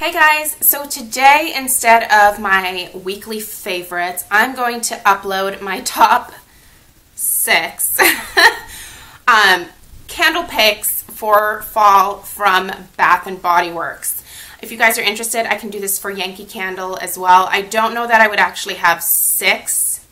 Hey guys, so today instead of my weekly favorites, I'm going to upload my top 6 candle picks for fall from Bath & Body Works. If you guys are interested, I can do this for Yankee Candle as well. I don't know that I would actually have 6.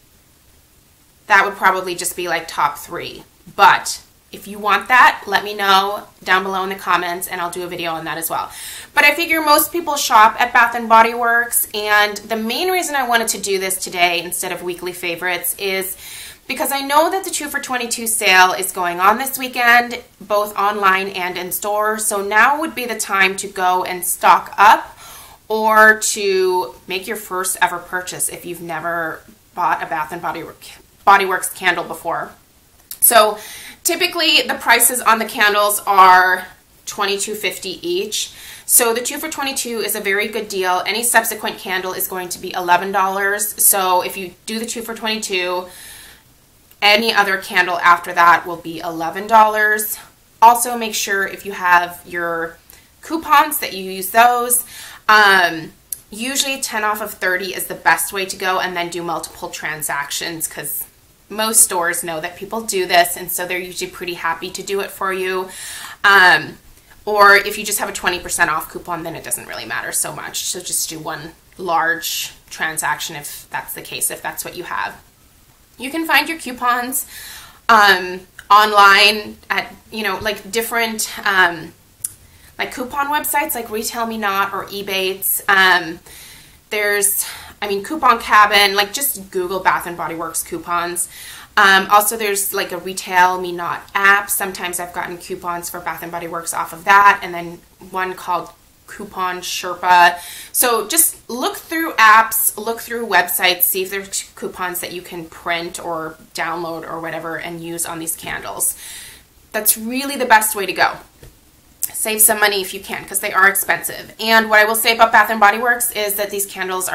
That would probably just be like top 3. But if you want that, let me know down below in the comments and I'll do a video on that as well. But I figure most people shop at Bath & Body Works, and the main reason I wanted to do this today instead of weekly favorites is because I know that the 2 for $22 sale is going on this weekend, both online and in store. So now would be the time to go and stock up or to make your first ever purchase if you've never bought a Bath & Body Works candle before. So typically the prices on the candles are $22.50 each. So the 2 for $22 is a very good deal. Any subsequent candle is going to be $11. So if you do the 2 for $22, any other candle after that will be $11. Also make sure if you have your coupons that you use those. Usually 10 off of 30 is the best way to go, and then do multiple transactions because most stores know that people do this, and so they're usually pretty happy to do it for you. Or if you just have a 20% off coupon, then it doesn't really matter so much. So just do one large transaction if that's the case, if that's what you have. You can find your coupons online at, like different like coupon websites like Retail Me Not or Ebates. There's Coupon Cabin, like just Google Bath & Body Works coupons. Also there's like a Retail Me Not app. Sometimes I've gotten coupons for Bath & Body Works off of that, and then one called Coupon Sherpa. So just look through apps, look through websites, see if there's coupons that you can print or download or whatever and use on these candles. That's really the best way to go. Save some money if you can, because they are expensive. And what I will say about Bath & Body Works is that these candles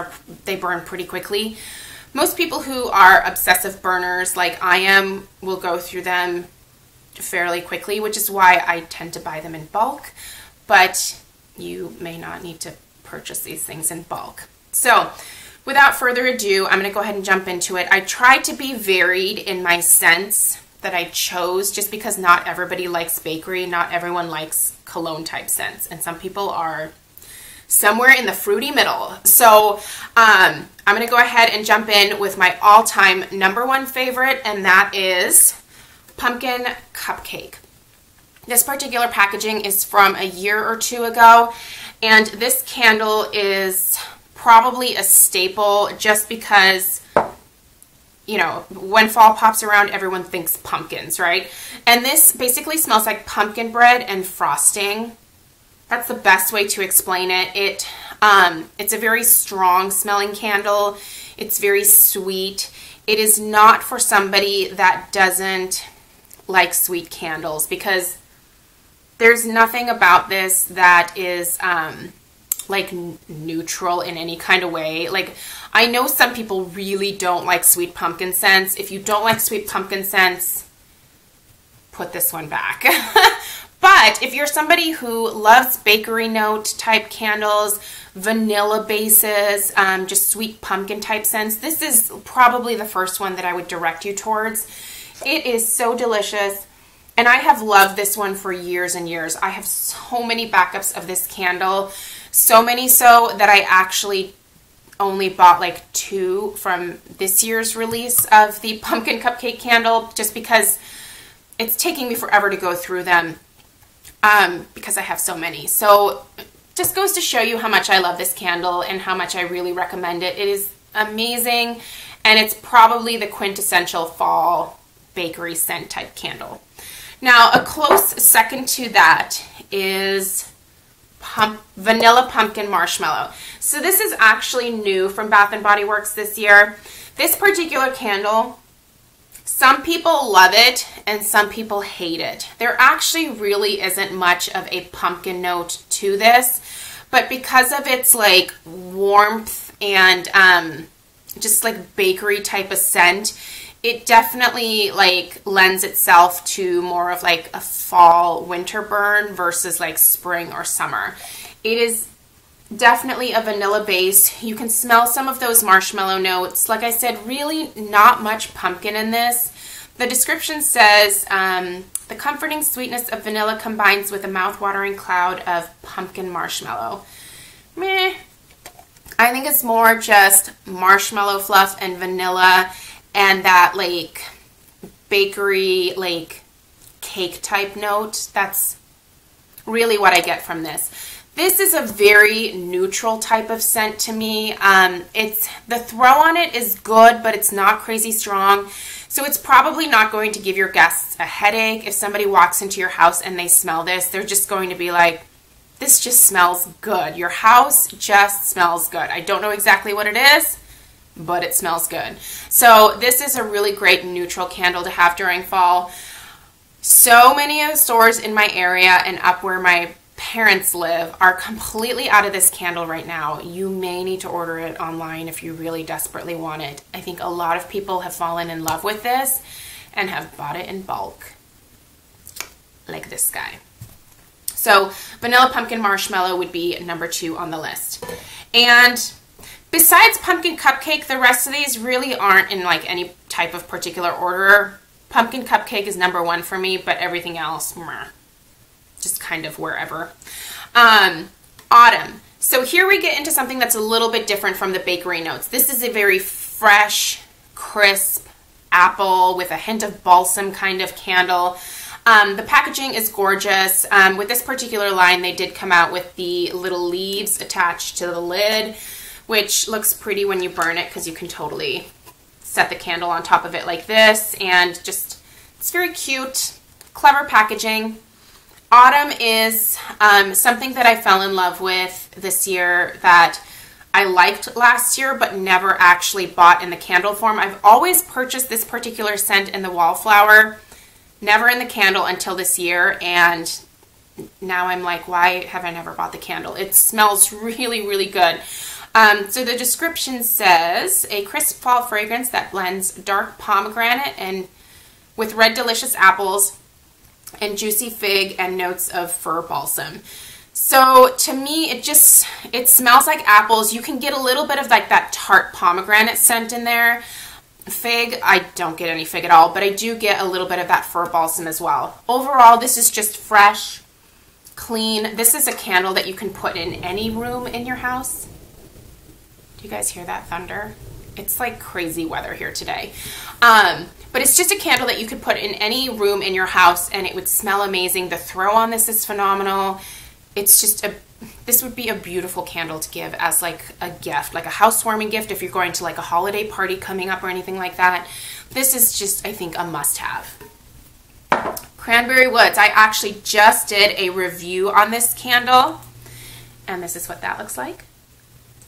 they burn pretty quickly. Most people who are obsessive burners like I am will go through them fairly quickly, which is why I tend to buy them in bulk. But you may not need to purchase these things in bulk. So without further ado, I'm going to go ahead and jump into it. I tried to be varied in my scents that I chose, just because not everybody likes bakery, not everyone likes cologne type scents, and some people are somewhere in the fruity middle. So I'm going to go ahead and jump in with my all-time #1 favorite, and that is Pumpkin Cupcake. This particular packaging is from a year or 2 ago, and this candle is probably a staple just because, when fall pops around, everyone thinks pumpkins, right? And this basically smells like pumpkin bread and frosting. That's the best way to explain it. It's a very strong smelling candle. It's very sweet. It is not for somebody that doesn't like sweet candles, because there's nothing about this that is like neutral in any kind of way. Like, I know some people really don't like sweet pumpkin scents. If you don't like sweet pumpkin scents, put this one back. But if you're somebody who loves bakery note type candles, vanilla bases, just sweet pumpkin type scents, this is probably the first one that I would direct you towards. It is so delicious, and I have loved this one for years and years. I have so many backups of this candle, so many so that I actually only bought like 2 from this year's release of the Pumpkin Cupcake candle, just because it's taking me forever to go through them. Because I have so many. So just goes to show you how much I love this candle and how much I really recommend it. It is amazing, and it's probably the quintessential fall bakery scent type candle. Now, a close second to that is Vanilla Pumpkin Marshmallow. So this is actually new from Bath & Body Works this year. This particular candle, some people love it and some people hate it. There actually really isn't much of a pumpkin note to this, but because of its like warmth and just like bakery type of scent, it definitely like lends itself to more of like a fall winter burn versus like spring or summer. It is Definitely a vanilla base. You can smell some of those marshmallow notes. Like I said, really not much pumpkin in this. The description says, the comforting sweetness of vanilla combines with a mouth-watering cloud of pumpkin marshmallow. Meh. I think it's more just marshmallow fluff and vanilla and that like bakery, like cake type note. That's really what I get from this. This is a very neutral type of scent to me. It's the throw on it is good, but it's not crazy strong. So it's probably not going to give your guests a headache. If somebody walks into your house and they smell this, they're just going to be like, this just smells good. Your house just smells good. I don't know exactly what it is, but it smells good. So this is a really great neutral candle to have during fall. So many of the stores in my area and up where my parents live are completely out of this candle right now. You may need to order it online if you really desperately want it. I think a lot of people have fallen in love with this and have bought it in bulk, like this guy. So vanilla pumpkin marshmallow would be number 2 on the list. And besides pumpkin cupcake, the rest of these really aren't in like any type of particular order. Pumpkin cupcake is number 1 for me, but everything else, meh, just kind of wherever. Autumn. So here we get into something that's a little bit different from the bakery notes. This is a very fresh, crisp apple with a hint of balsam kind of candle. The packaging is gorgeous. With this particular line, they did come out with the little leaves attached to the lid, which looks pretty when you burn it because you can totally set the candle on top of it like this. And just, it's very cute, clever packaging. Autumn is something that I fell in love with this year that I liked last year but never actually bought in the candle form. I've always purchased this particular scent in the wallflower, never in the candle until this year, and now I'm like, why have I never bought the candle? It smells really, really good. So the description says, a crisp fall fragrance that blends dark pomegranate and with red delicious apples and juicy fig and notes of fir balsam. So to me, it smells like apples. You can get a little bit of like that tart pomegranate scent in there. Fig, I don't get any fig at all, but I do get a little bit of that fir balsam as well. Overall, this is just fresh, clean. This is a candle that you can put in any room in your house. Do you guys hear that thunder? It's like crazy weather here today. But it's just a candle that you could put in any room in your house and it would smell amazing. The throw on this is phenomenal. It's just this would be a beautiful candle to give as like a gift, like a housewarming gift if you're going to like a holiday party coming up or anything like that. This is just, I think, a must-have. Cranberry Woods. I actually just did a review on this candle and this is what that looks like.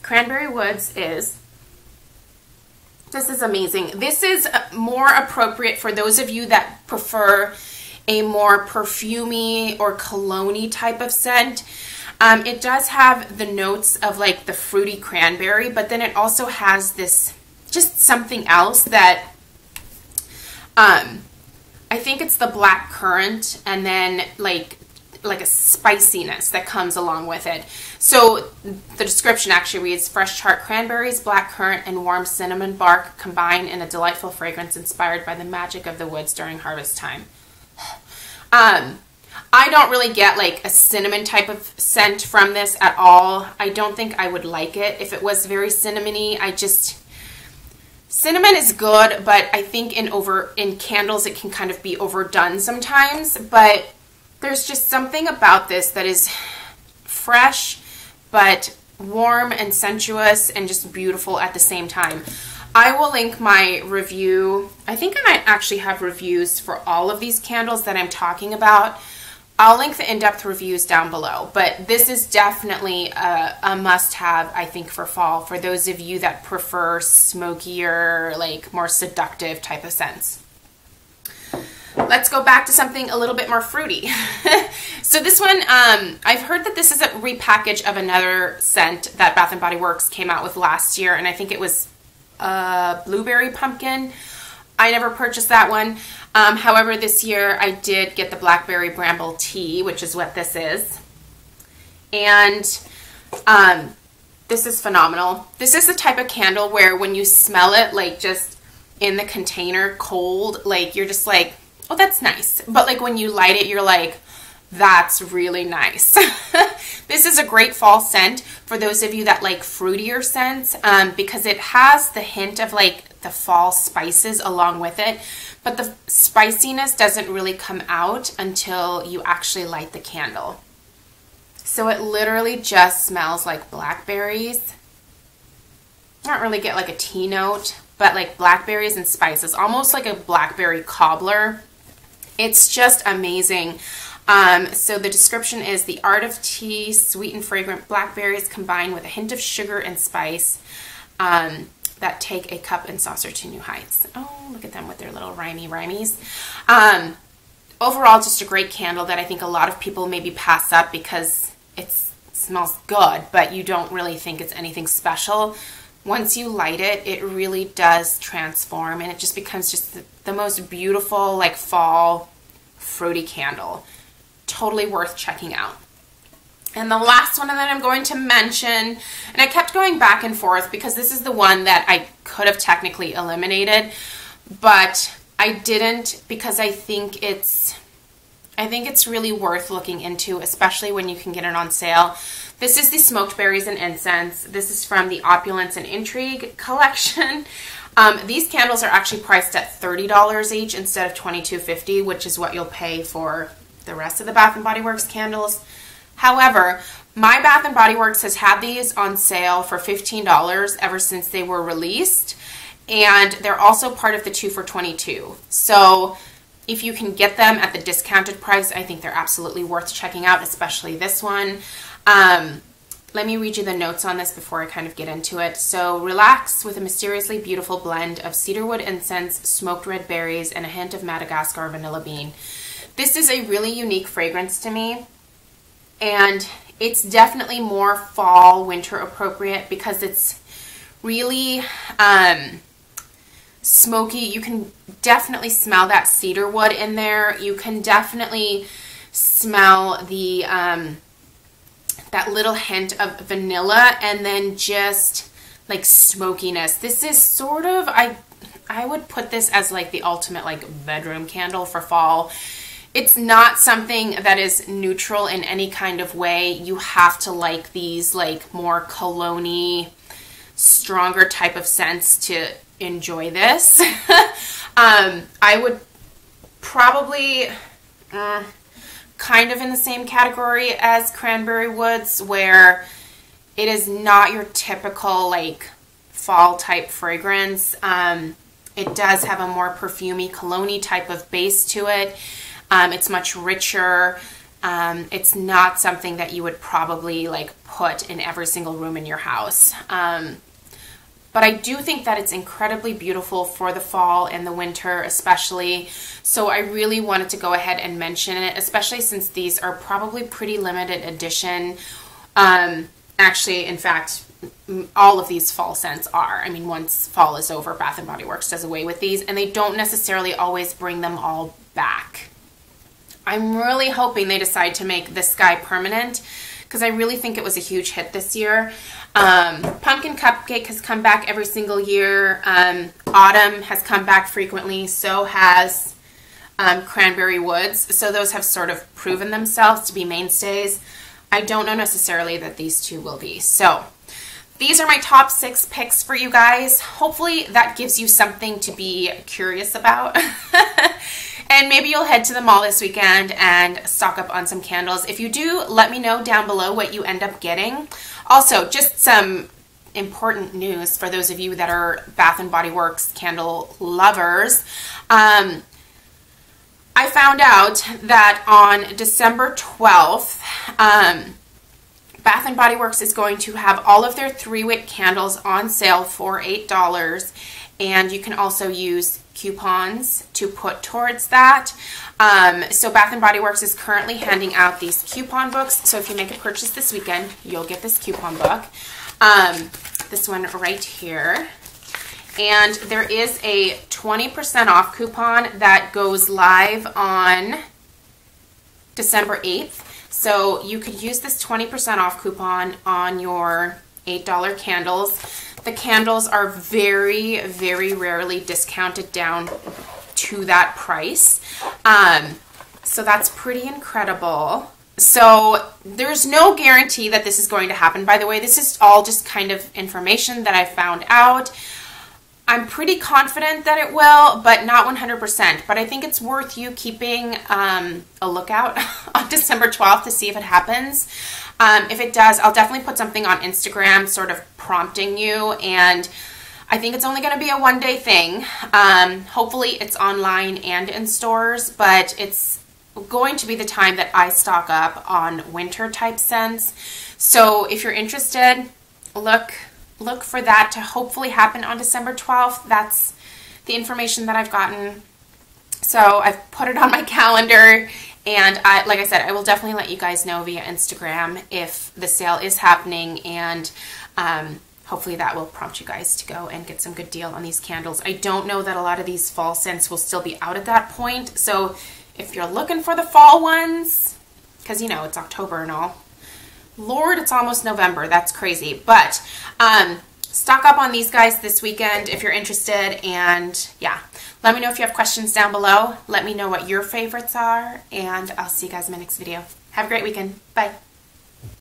Cranberry Woods is... This is amazing. This is more appropriate for those of you that prefer a more perfumey or cologne-y type of scent. It does have the notes of like the fruity cranberry, but then it also has this just something else that I think it's the black currant and then like a spiciness that comes along with it. So the description actually reads, fresh tart cranberries, black currant, and warm cinnamon bark combine in a delightful fragrance inspired by the magic of the woods during harvest time. I don't really get like a cinnamon type of scent from this at all. I don't think I would like it if it was very cinnamony. Cinnamon is good, but I think in candles it can kind of be overdone sometimes, but there's just something about this that is fresh, but warm and sensuous and just beautiful at the same time. I will link my review. I think I might actually have reviews for all of these candles that I'm talking about. I'll link the in-depth reviews down below, but this is definitely a must-have, I think, for fall, for those of you that prefer smokier, like more seductive type of scents. Let's go back to something a little bit more fruity. So this one, I've heard that this is a repackage of another scent that Bath & Body Works came out with last year, and I think it was blueberry pumpkin. I never purchased that one. However, this year I did get the Blackberry Bramble Tea, which is what this is. And This is phenomenal. This is the type of candle where when you smell it, like just in the container cold, like you're just like, oh, that's nice. But like when you light it, you're like, that's really nice. This is a great fall scent for those of you that like fruitier scents, because it has the hint of like the fall spices along with it, but the spiciness doesn't really come out until you actually light the candle. So it literally just smells like blackberries. I don't really get like a tea note, but like blackberries and spices, almost like a blackberry cobbler. It's just amazing. So the description is the art of tea, sweet and fragrant blackberries combined with a hint of sugar and spice that take a cup and saucer to new heights. Oh, look at them with their little rhymies. Overall, just a great candle that I think a lot of people maybe pass up because it smells good, but you don't really think it's anything special. Once you light it, it really does transform, and it just becomes just the most beautiful, like fall fruity candle. Totally worth checking out. And the last one that I'm going to mention, and I kept going back and forth because this is the one that I could have technically eliminated, but I didn't because I think it's really worth looking into, especially when you can get it on sale. This is the Smoked Berries and Incense. This is from the Opulence and Intrigue collection. These candles are actually priced at $30 each instead of $22.50, which is what you'll pay for the rest of the Bath & Body Works candles. However, my Bath & Body Works has had these on sale for $15 ever since they were released, and they're also part of the 2 for $22. So if you can get them at the discounted price, I think they're absolutely worth checking out, especially this one. Let me read you the notes on this before I kind of get into it. So, relax with a mysteriously beautiful blend of cedarwood incense, smoked red berries, and a hint of Madagascar vanilla bean. This is a really unique fragrance to me, and it's definitely more fall, winter appropriate because it's really smoky. You can definitely smell that cedar wood in there. You can definitely smell the that little hint of vanilla, and then just like smokiness. This is sort of, I would put this as like the ultimate like bedroom candle for fall. It's not something that is neutral in any kind of way. You have to like these like more cologne-y, stronger type of scents to enjoy this. I would probably kind of in the same category as Cranberry Woods, where it is not your typical like fall type fragrance. It does have a more perfumey, cologne-y type of base to it. It's much richer. It's not something that you would probably like put in every single room in your house. But I do think that it's incredibly beautiful for the fall and the winter especially. So I really wanted to go ahead and mention it, especially since these are probably pretty limited edition. Actually, in fact, all of these fall scents are. I mean, once fall is over, Bath & Body Works does away with these, and they don't necessarily always bring them all back. I'm really hoping they decide to make this guy permanent, because I really think it was a huge hit this year. Pumpkin Cupcake has come back every single year. Autumn has come back frequently. So has Cranberry Woods. So those have sort of proven themselves to be mainstays. I don't know necessarily that these two will be. So these are my top 6 picks for you guys. Hopefully that gives you something to be curious about. And maybe you'll head to the mall this weekend and stock up on some candles. If you do, let me know down below what you end up getting. Also, just some important news for those of you that are Bath & Body Works candle lovers. I found out that on December 12th, Bath & Body Works is going to have all of their 3-wick candles on sale for $8. And you can also use coupons to put towards that. So Bath & Body Works is currently handing out these coupon books. So if you make a purchase this weekend, you'll get this coupon book. This one right here. And there is a 20% off coupon that goes live on December 8th. So you could use this 20% off coupon on your $8 candles. The candles are very, very rarely discounted down to that price. So that's pretty incredible. So there's no guarantee that this is going to happen. By the way, this is all just kind of information that I found out. I'm pretty confident that it will, but not 100%. But I think it's worth you keeping a lookout on December 12th to see if it happens. If it does, I'll definitely put something on Instagram sort of prompting you. And I think it's only going to be a one-day thing. Hopefully it's online and in stores, but it's going to be the time that I stock up on winter type scents. So if you're interested, look for that to hopefully happen on December 12th. That's the information that I've gotten. So I've put it on my calendar, and like I said, I will definitely let you guys know via Instagram if the sale is happening, and hopefully that will prompt you guys to go and get some good deal on these candles. I don't know that a lot of these fall scents will still be out at that point, so if you're looking for the fall ones, because you know it's October and all, Lord, it's almost November. That's crazy. But stock up on these guys this weekend if you're interested. And yeah, let me know if you have questions down below. Let me know what your favorites are. And I'll see you guys in my next video. Have a great weekend. Bye.